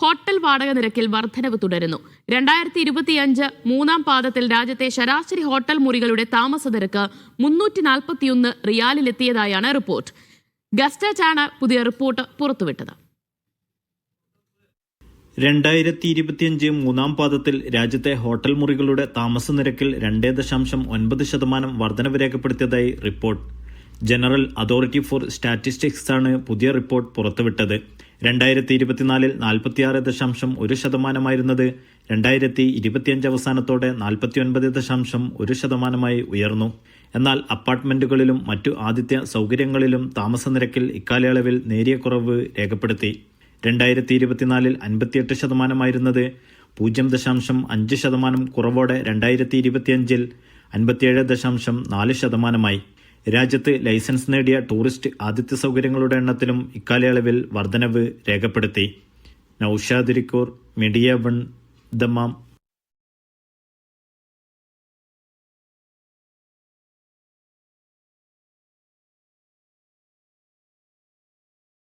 Hotel വാടക നിരക്കിൽ വർധനവ് തുടരുന്നു. 2025 മൂന്നാം പാദത്തിൽ രാജ്യത്തെ ശരാശരി ഹോട്ടൽ മുറികളുടെ താമസ നിരക്ക് 341 റിയാലിലെത്തിയതായാണ് റിപ്പോർട്ട്. ഗസ്റ്റേറ്റാണ് പുതിയ റിപ്പോർട്ട് പുറത്തുവിട്ടത്. 2025 മൂന്നാം പാദത്തിൽ രാജ്യത്തെ ഹോട്ടൽ മുറികളുടെ താമസ നിരക്കിൽ 2.9% വർധനവ് രേഖപ്പെടുത്തിയതായി report. General authority for statistics ആണ് പുതിയ റിപ്പോർട്ട് പുറത്തുവിട്ടത്. 2024 46.1% 2025 അവസാനത്തോടെ 49.1% ഉയർന്നു. എന്നാൽ അപ്പാർട്ട്മെന്റുകളിലും മറ്റു ആതിഥ്യ സൗകര്യങ്ങളിലും താമസ നിരക്കിൽ ഇക്കാലയളവിൽ നേരിയ കുറവ് രേഖപ്പെടുത്തി. 2024 58% 0.5% കുറവോടെ 2025 57.4%. രാജ്യത്ത് ലൈസൻസ് നേടിയ ടൂറിസ്റ്റ് ആതിഥ്യ സൗകര്യങ്ങളുടെ എണ്ണത്തിലും ഇക്കാലയളവിൽ വർധനവ് രേഖപ്പെടുത്തി. Naushad Irikkur, media 1, Dammam.